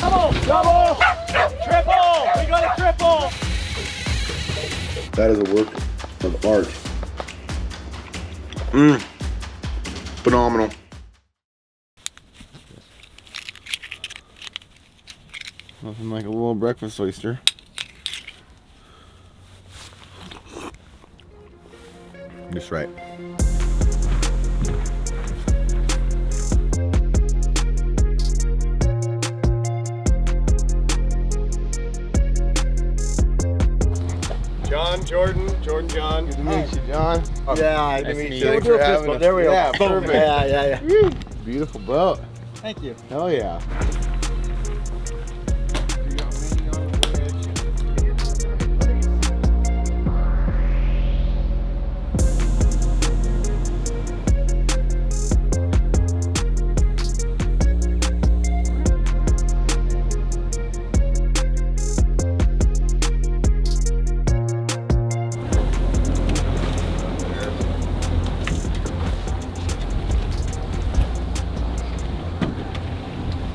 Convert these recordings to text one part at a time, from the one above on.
Double! Double! Triple! We got a triple! That is a work of art. Phenomenal. Nothing like a little breakfast oyster. Just right. John, Jordan, John. Good to meet you, John. Yeah, nice to meet you. Thanks for having us. There we go. Yeah, perfect. Yeah. Beautiful boat. Thank you. Hell yeah.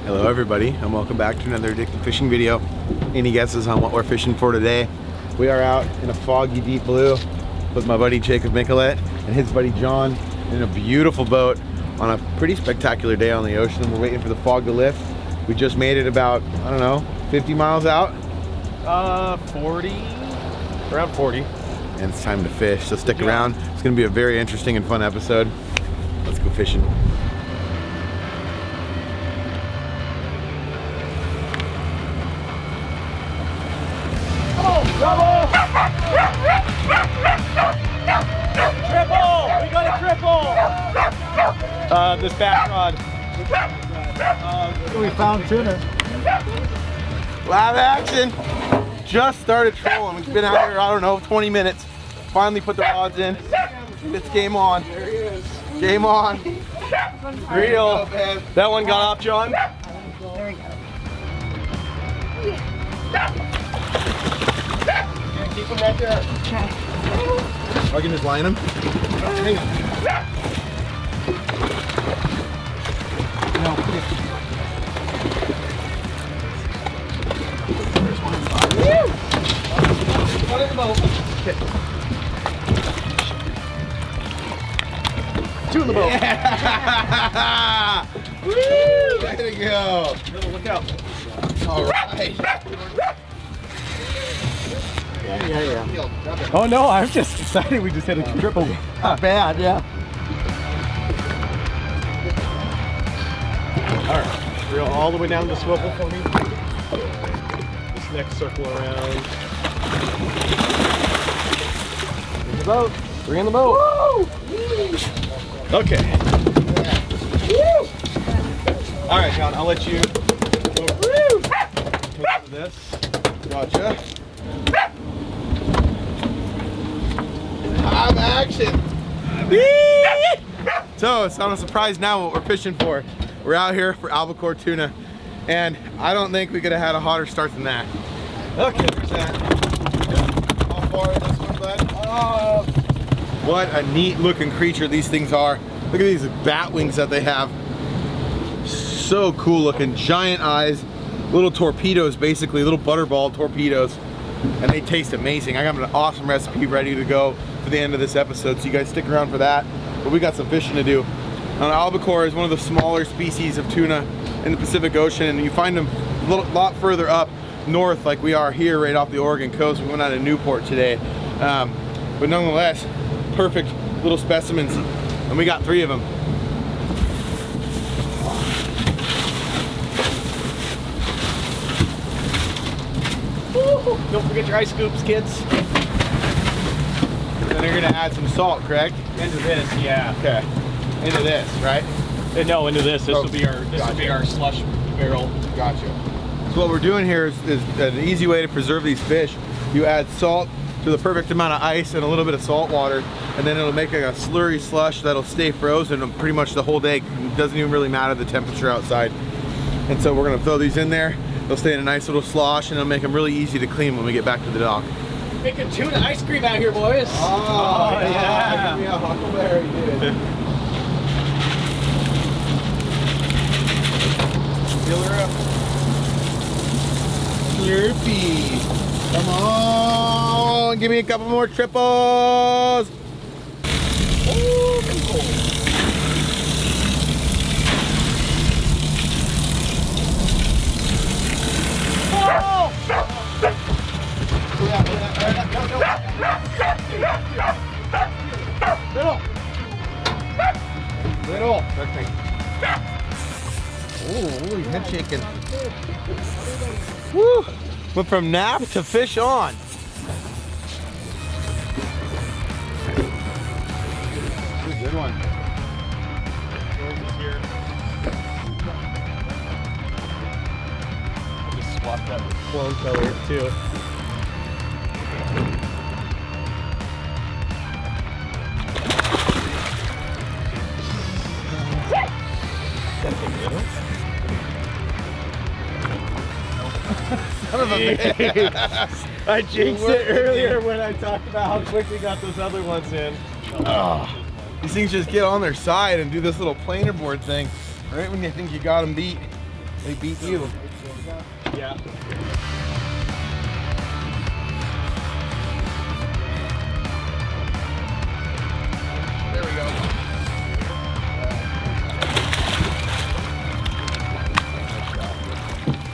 Hello everybody, and welcome back to another addictive fishing video. Any guesses on what we're fishing for today? We are out in a foggy deep blue with my buddy 𝗛𝗘𝗟𝗣 and his buddy John in a beautiful boat on a pretty spectacular day on the ocean. We're waiting for the fog to lift. We just made it about, I don't know, 50 miles out? 40, around 40. And it's time to fish, so stick around. It's gonna be a very interesting and fun episode. Let's go fishing. Double! Triple! We got a triple! This back rod. We found tuna. Live action! Just started trolling. We've been out here, I don't know, 20 minutes. Finally put the rods in. It's game on. There he is. Game on. Real. That one got off, John? There we go. Keep him right there. Okay. I can just line him. Hang on. No. One in the boat. Okay. Two in the boat. Yeah. Woo! Way to go. Look out. All right. Yeah. Oh no, I'm just excited we just hit a triple. Not bad, yeah. Alright, reel all the way down the swivel for me. This next circle around. In the boat. Three in the boat. Woo! Okay. Woo! Alright, John, I'll let you go over this. Gotcha. Live action. So it's not a surprise now what we're fishing for. We're out here for albacore tuna, and I don't think we could have had a hotter start than that. Okay. There's that. How far is this one, bud? What a neat looking creature these things are. Look at these bat wings that they have. So cool looking, giant eyes, little torpedoes, basically little butterball torpedoes, and they taste amazing. I got an awesome recipe ready to go for the end of this episode, so you guys stick around for that. But we got some fishing to do. Now, albacore is one of the smaller species of tuna in the Pacific Ocean, and you find them a lot further up north, like we are here right off the Oregon coast. We went out of Newport today, but nonetheless, perfect little specimens, and we got 3 of them. Don't forget your ice scoops, kids. And then you're gonna add some salt, correct? Into this, yeah. Okay. Into this, right? No, into this. This Oh, will be our slush barrel. Gotcha. So what we're doing here is an easy way to preserve these fish. You add salt to the perfect amount of ice and a little bit of salt water, and then it'll make like a slurry slush that'll stay frozen pretty much the whole day. It doesn't even really matter the temperature outside. And so we're gonna throw these in there. They'll stay in a nice little slosh, and it'll make them really easy to clean when we get back to the dock. Making tuna ice cream out here, boys. Oh yeah. Give me a huckleberry, dude. Fill her up. Slurpee. Come on, give me a couple more triples. Oh, cool. Little. Oh, holy head shaking. Woo! Went from nap to fish on. Good one. Just swap that with clone color too. Son of a bitch. I jinxed it earlier when I talked about how quick we got those other ones in. Oh, these things just get on their side and do this little planer board thing. Right when you think you got them beat, they beat you. Yeah. There we go.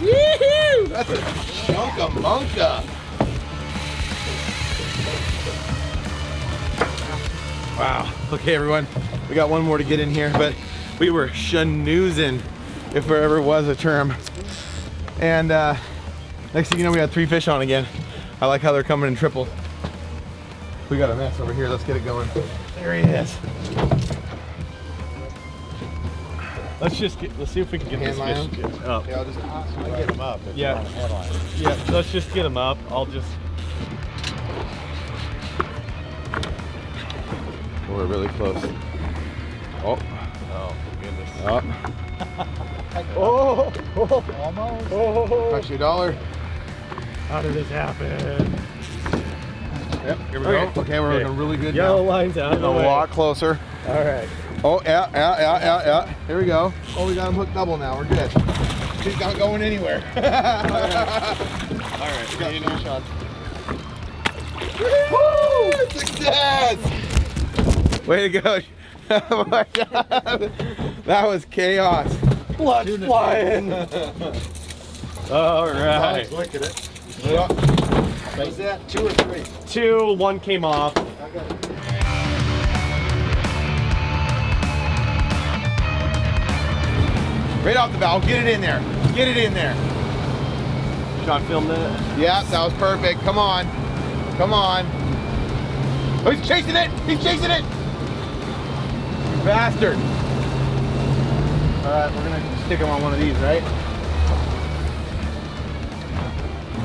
Woohoo! That's a chunka-munka. Wow. Okay, everyone. We got one more to get in here, but we were schnoozing, if there ever was a term. And next thing you know, we got 3 fish on again. I like how they're coming in triple. We got a mess over here. Let's get it going. There he is. Let's see if we can get this fish up. Yeah, I'll just get him up. Yeah. Yeah, let's just get him up. I'll just. We're really close. Oh. Oh, goodness. Oh. Almost. Oh. Got you $1. How did this happen? Yep, here we go. Okay, we're looking really good Yellow now. line's out of the A way. lot closer. All right. Oh, yeah. Here we go. Oh, we got him hooked double now. We're good. He's not going anywhere. All right. We got 3 shots. Woo! Success! Way to go. Oh my God. That was chaos. Blood's flying. All right. Look at it. What was that? 2 or 3? 2, 1 came off. Right off the valve. Get it in there. Get it in there. John filmed it. Yeah, that was perfect. Come on. Come on. Oh, he's chasing it. He's chasing it. You bastard. All right, we're going to stick him on one of these, right?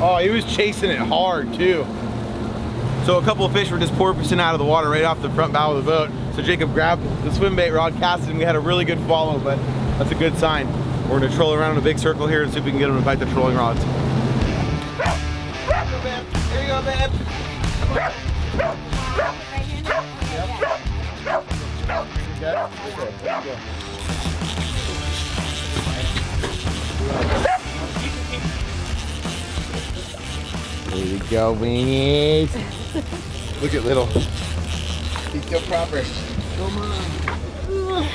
Oh, he was chasing it hard, too. So a couple of fish were just porpoising out of the water right off the front bow of the boat. So Jacob grabbed the swim bait rod, cast it, and we had a really good follow, but that's a good sign. We're going to troll around in a big circle here and see if we can get him to bite the trolling rods. Here you go, babe. There you go, weenies. Look at little. He's still proper. Come on.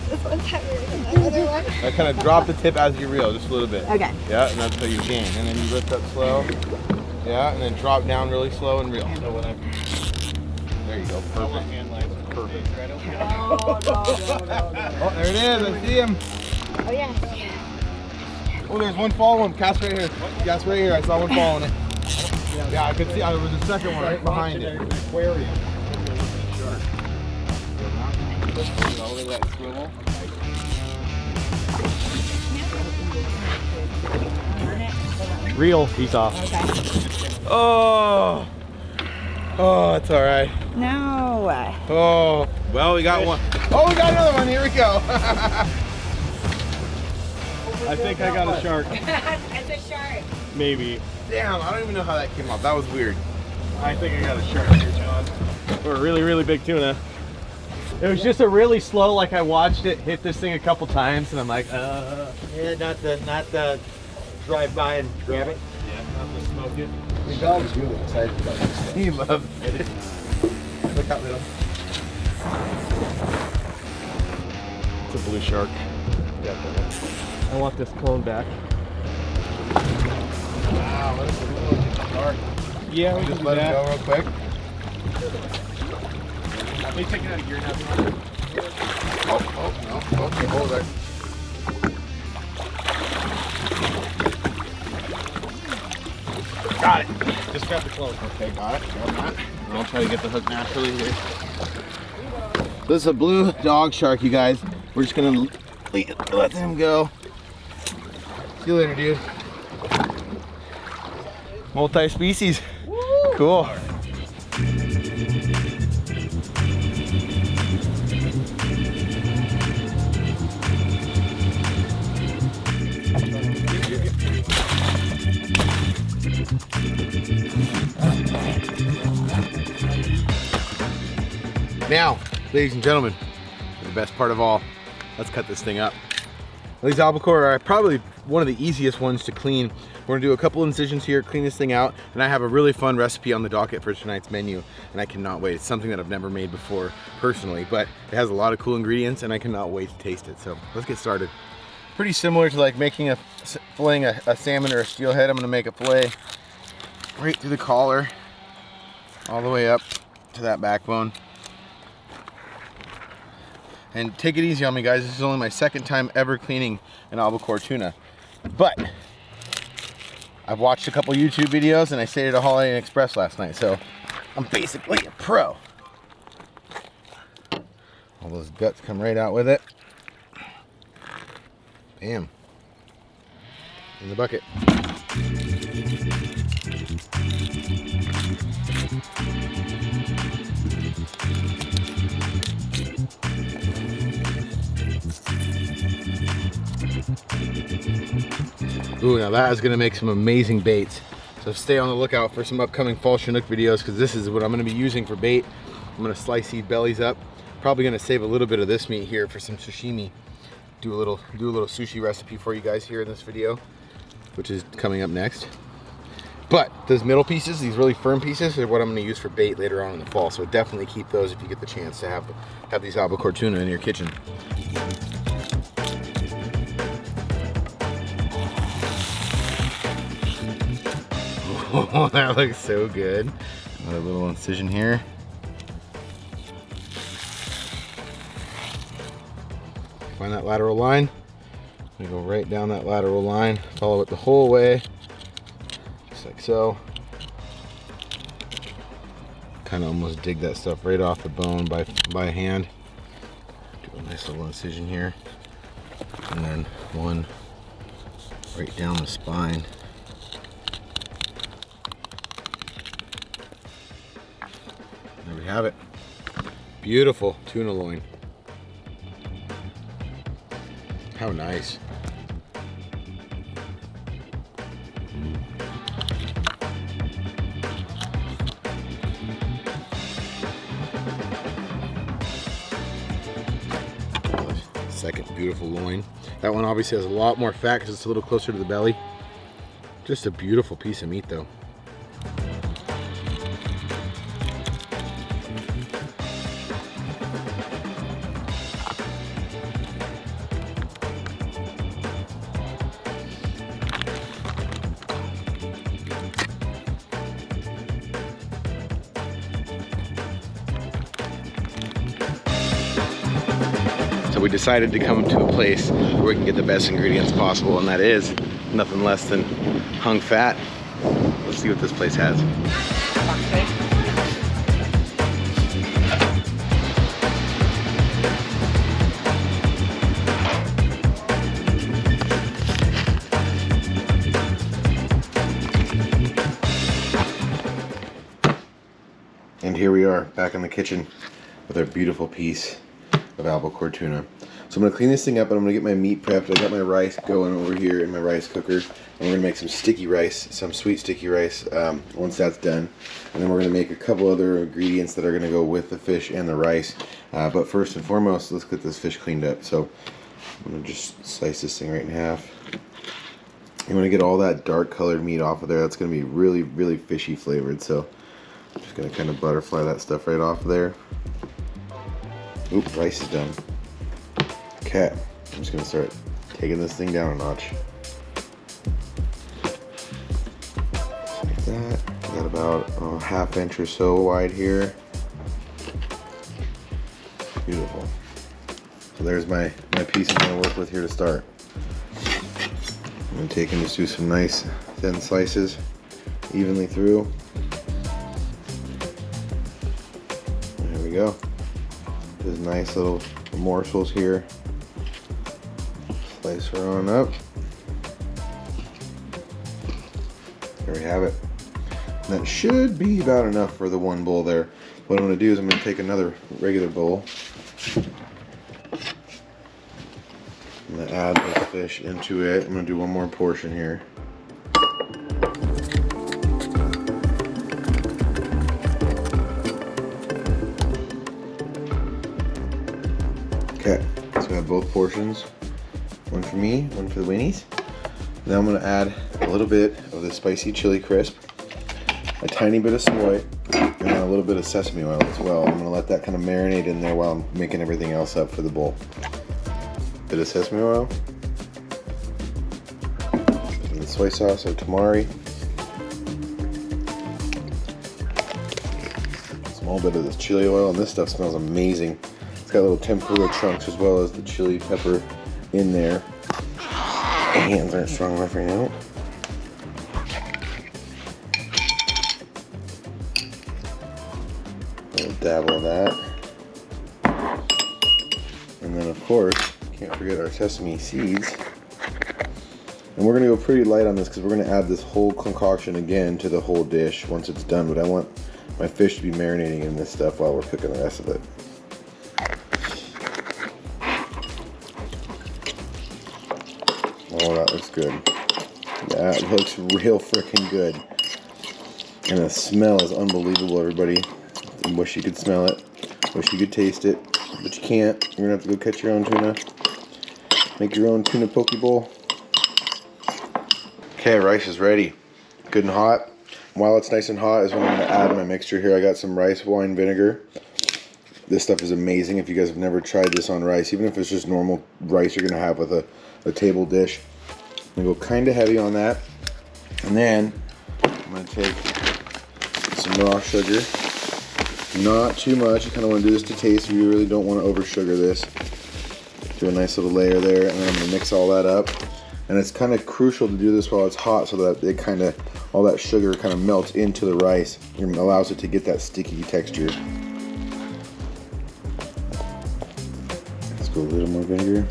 This one's heavier than the other one. I kind of drop the tip as you reel, just a little bit. Okay. Yeah, and that's how you can. And then you lift up slow. Yeah, and then drop down really slow and reel. So when there you go, perfect. Perfect. Oh, no. Oh, there it is. I see him. Oh, yeah. Oh, there's one following. Cast right here. Cast right here. I saw one following it. Yeah, I could see. There was a second one right behind it. Aquarium. Reel, he's off. Okay. Oh. Oh, it's all right. No. Oh, well, we got one. Oh, we got another one. Here we go. I think I got a shark. It's a shark. Maybe. Damn, I don't even know how that came off. That was weird. I think I got a shark here, John. Or a really, really big tuna. It was just a really slow, like I watched it hit this thing a couple times and I'm like, Yeah, not the drive by and grab it. Yeah, I'm gonna smoke it. The dog's really excited about this. He loves it. Look how little. It's a blue shark. Definitely. I want this cone back. Wow, that's a really shark. Yeah, we Just can let do it that. go real quick. Let me take it out of gear now. Oh, no. Okay, hold it. Got it. Just grab the clone. Okay, got it. Got that. And I'll try to get the hook naturally here. This is a blue dog shark, you guys. We're just gonna let him go. See you later, dude. Multi-species. Cool. Now, ladies and gentlemen, the best part of all, let's cut this thing up. These albacore are probably one of the easiest ones to clean. We're gonna do a couple incisions here, clean this thing out, and I have a really fun recipe on the docket for tonight's menu, and I cannot wait. It's something that I've never made before personally, but it has a lot of cool ingredients, and I cannot wait to taste it. So let's get started. Pretty similar to like making filleting a salmon or a steelhead. I'm gonna make a fillet right through the collar, all the way up to that backbone. And take it easy on me, guys. This is only my second time ever cleaning an albacore tuna. But I've watched a couple YouTube videos and I stayed at a Holiday Inn Express last night, so I'm basically a pro. All those guts come right out with it. Bam. In the bucket. Ooh, now that is gonna make some amazing baits. So stay on the lookout for some upcoming fall Chinook videos, because this is what I'm gonna be using for bait. I'm gonna slice these bellies up. Probably gonna save a little bit of this meat here for some sashimi. Do a little sushi recipe for you guys here in this video, which is coming up next. But those middle pieces, these really firm pieces, are what I'm gonna use for bait later on in the fall. So definitely keep those if you get the chance to have these albacore tuna in your kitchen. Oh, that looks so good. Another little incision here. Find that lateral line. I'm gonna go right down that lateral line, follow it the whole way, just like so. Kind of almost dig that stuff right off the bone by hand. Do a nice little incision here, and then one right down the spine. There we have it. Beautiful tuna loin. How nice. Second beautiful loin. That one obviously has a lot more fat because it's a little closer to the belly. Just a beautiful piece of meat though. So we decided to come to a place where we can get the best ingredients possible, and that is nothing less than hung fat. Let's see what this place has. And here we are back in the kitchen with our beautiful piece of albacore tuna. So I'm gonna clean this thing up and I'm gonna get my meat prepped. I got my rice going over here in my rice cooker. And we're gonna make some sticky rice, some sweet sticky rice once that's done. And then we're gonna make a couple other ingredients that are gonna go with the fish and the rice. But first and foremost, let's get this fish cleaned up. So I'm gonna just slice this thing right in half. You want to get all that dark colored meat off of there. That's going to be really, really fishy flavored. So I'm just going to kind of butterfly that stuff right off of there. Oop, rice is done. Okay, I'm just going to start taking this thing down a notch. Just like that. Got about a ½ inch or so wide here. Beautiful. So there's my piece I'm going to work with here to start. I'm going to take and just do some nice thin slices evenly through. There we go. Just nice little morsels here. Slice her on up. There we have it. And that should be about enough for the one bowl there. What I'm going to do is I'm going to take another regular bowl. I'm going to add the fish into it. I'm going to do one more portion here. Okay, so I have both portions. One for me, one for the weenies. Now I'm going to add a little bit of the spicy chili crisp, a tiny bit of soy, and a little bit of sesame oil as well. I'm going to let that kind of marinate in there while I'm making everything else up for the bowl. Bit of sesame oil, and the soy sauce or tamari, small bit of this chili oil, and this stuff smells amazing. It's got little tempura chunks as well as the chili pepper in there. My hands aren't strong enough right now. A little dabble of that, and then of course, can't forget our sesame seeds. And we're going to go pretty light on this because we're going to add this whole concoction again to the whole dish once it's done. But I want my fish to be marinating in this stuff while we're cooking the rest of it. Oh, that looks good. That looks real freaking good. And the smell is unbelievable, everybody. I wish you could smell it. Wish you could taste it. But you can't. You're going to have to go catch your own tuna. Make your own tuna poke bowl. Okay, rice is ready. Good and hot. While it's nice and hot is when I'm going to add my mixture here. I got some rice wine vinegar. This stuff is amazing if you guys have never tried this on rice. Even if it's just normal rice you're going to have with a table dish. I'm going to go kind of heavy on that. And then I'm going to take some raw sugar. Not too much. I kind of want to do this to taste. We really don't want to over sugar this. Do a nice little layer there, and then I'm going to mix all that up. And it's kind of crucial to do this while it's hot so that it kind of, all that sugar kind of melts into the rice and allows it to get that sticky texture. Let's go a little more vinegar.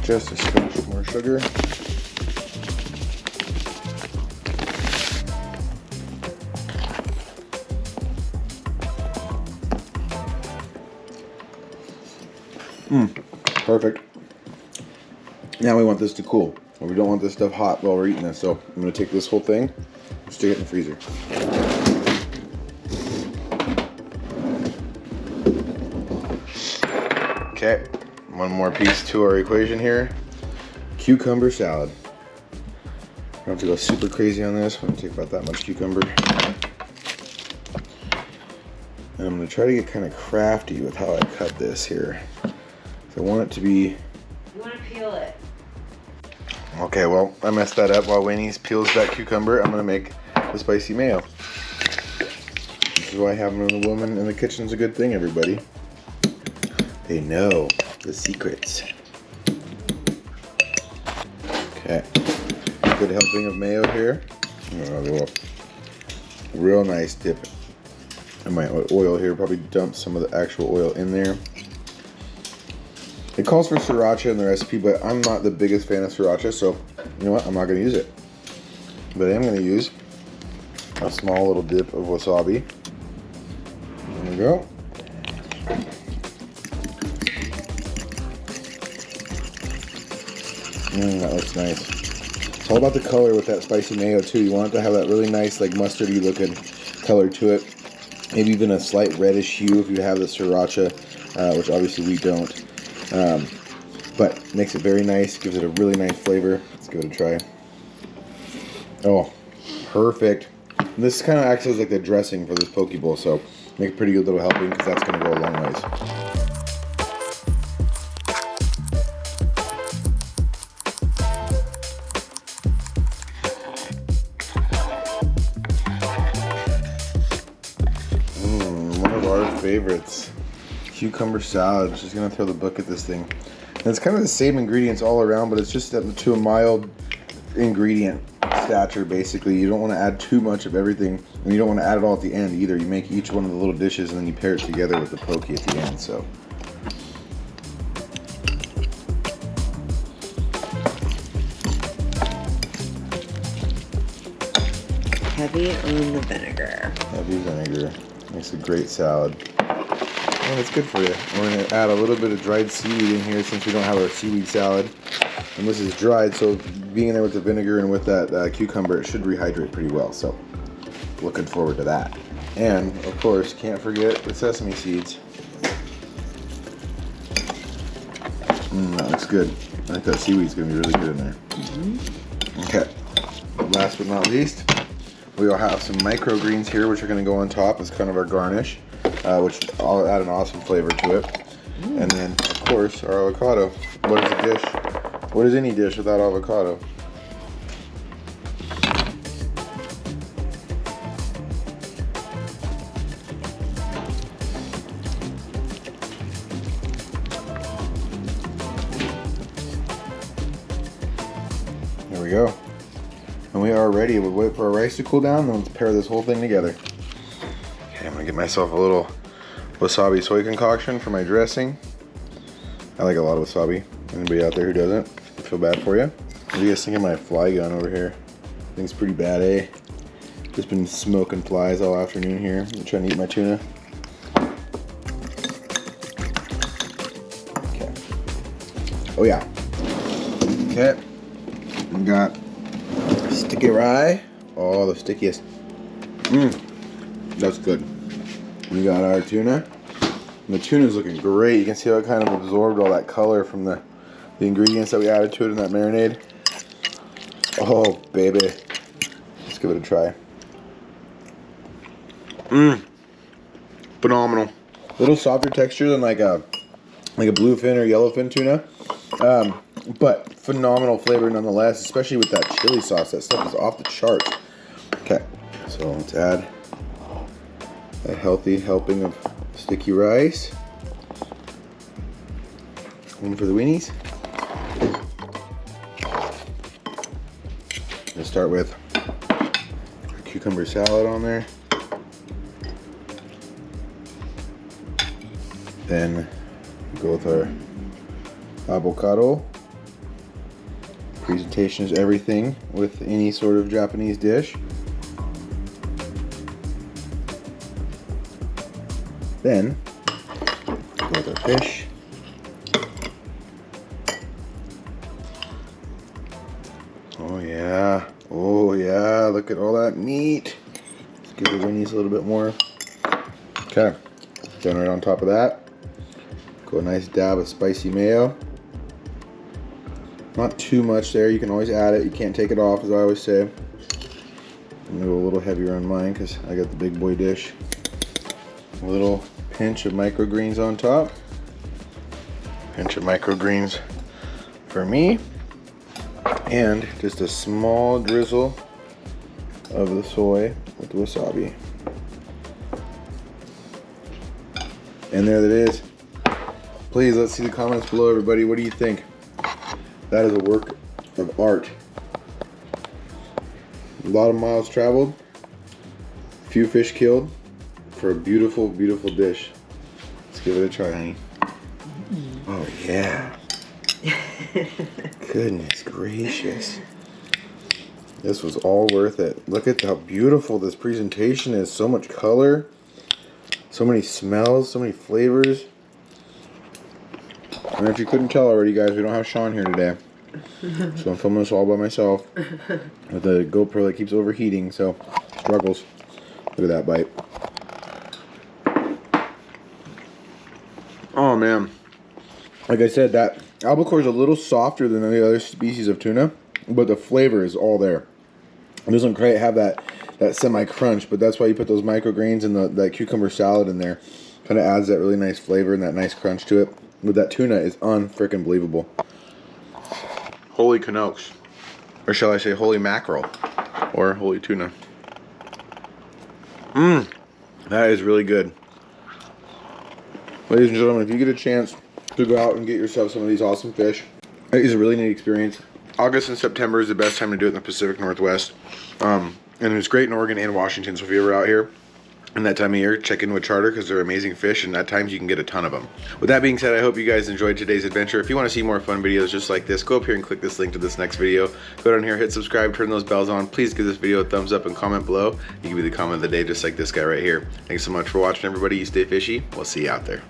Just a splash more sugar. Perfect. Now we want this to cool. We don't want this stuff hot while we're eating this, so I'm going to take this whole thing, stick it in the freezer. Okay, one more piece to our equation here. Cucumber salad. I don't have to go super crazy on this. I'm going to take about that much cucumber. And I'm going to try to get kind of crafty with how I cut this here. So I want it to be... You want to peel it. Okay, well, I messed that up. While Winnie's peels that cucumber, I'm going to make the spicy mayo. This is why having a woman in the kitchen is a good thing, everybody. They know the secrets. Okay, good helping of mayo here. A little real nice dip in my oil here. Probably dump some of the actual oil in there. It calls for sriracha in the recipe, but I'm not the biggest fan of sriracha, so you know what? I'm not going to use it. But I am going to use a small little dip of wasabi. There we go. That looks nice. It's all about the color with that spicy mayo too. You want it to have that really nice, like mustardy looking color to it. Maybe even a slight reddish hue if you have the sriracha, which obviously we don't. but makes it very nice, gives it a really nice flavor. Let's give it a try. Oh, perfect. And this kind of acts as like the dressing for this poke bowl, so make a pretty good little helping because that's going to go a long ways. One of our favorites, cucumber salad. Just going to throw the book at this thing. And it's kind of the same ingredients all around, but it's just to a mild ingredient stature, basically. You don't want to add too much of everything, and you don't want to add it all at the end either. You make each one of the little dishes and then you pair it together with the poke at the end. So Heavy on the vinegar. heavy vinegar makes a great salad, and it's good for you. We're going to add a little bit of dried seaweed in here since we don't have our seaweed salad, and this is dried, so being in there with the vinegar and with that cucumber, it should rehydrate pretty well. So looking forward to that. And of course, can't forget the sesame seeds. That looks good. I think that seaweed's going to be really good in there. Okay, last but not least, we'll have some microgreens here, which are going to go on top as kind of our garnish, which I'll add an awesome flavor to it. And then, of course, our avocado. What is a dish? What is any dish without avocado? There we go. And we are ready. We'll wait for our rice to cool down, then let's pair this whole thing together. Okay, I'm gonna get myself a little wasabi soy concoction for my dressing. I like a lot of wasabi. Anybody out there who doesn't, I feel bad for you. What do you guys think of my fly gun over here? I think it's pretty bad, eh? Just been smoking flies all afternoon here. I'm trying to eat my tuna. Okay. Oh yeah. Okay. We got sticky rye. Oh, the stickiest. That's good. We got our tuna. And the tuna's looking great. You can see how it kind of absorbed all that color from the ingredients that we added to it in that marinade. Oh, baby. Let's give it a try. Phenomenal. A little softer texture than like a bluefin or yellowfin tuna. But phenomenal flavor nonetheless, especially with that chili sauce. That stuff is off the charts. Okay, so let's add a healthy helping of sticky rice. One for the weenies. We'll start with our cucumber salad on there. Then go with our avocado. Presentation is everything with any sort of Japanese dish. Then go with our fish. Oh yeah, oh yeah, look at all that meat. Let's give the winnies a little bit more. Okay, then right on top of that, go a nice dab of spicy mayo. Not too much there, you can always add it, you can't take it off, as I always say. I'm gonna go a little heavier on mine because I got the big boy dish. A little pinch of microgreens on top. Pinch of microgreens for me. And just a small drizzle of the soy with the wasabi. And there it is. Please, let's see the comments below, everybody. What do you think? That is a work of art. A lot of miles traveled, few fish killed for a beautiful, beautiful dish. Let's give it a try, honey. Oh yeah. Goodness gracious. This was all worth it. Look at how beautiful this presentation is. So much color, so many smells, so many flavors. And if you couldn't tell already, guys, we don't have Sean here today. So I'm filming this all by myself with the GoPro that keeps overheating, so struggles. Look at that bite. Oh man, Like I said, that albacore is a little softer than any other species of tuna, but the flavor is all there. It doesn't quite have that semi-crunch, but that's why you put those micrograins and that cucumber salad in there. Kind of adds that really nice flavor and that nice crunch to it. But that tuna is unfreaking believable. Holy canokes. Or shall I say holy mackerel. Or holy tuna. That is really good. Ladies and gentlemen, if you get a chance to go out and get yourself some of these awesome fish, it is a really neat experience. August and September is the best time to do it in the Pacific Northwest. And it's great in Oregon and Washington, so if you're ever out here in that time of year, check in with Charter because they're amazing fish, and at times you can get a ton of them. With that being said, I hope you guys enjoyed today's adventure. If you want to see more fun videos just like this, go up here and click this link to this next video. Go down here, hit subscribe, turn those bells on. Please give this video a thumbs up and comment below. You can be the comment of the day just like this guy right here. Thanks so much for watching, everybody. You stay fishy. We'll see you out there.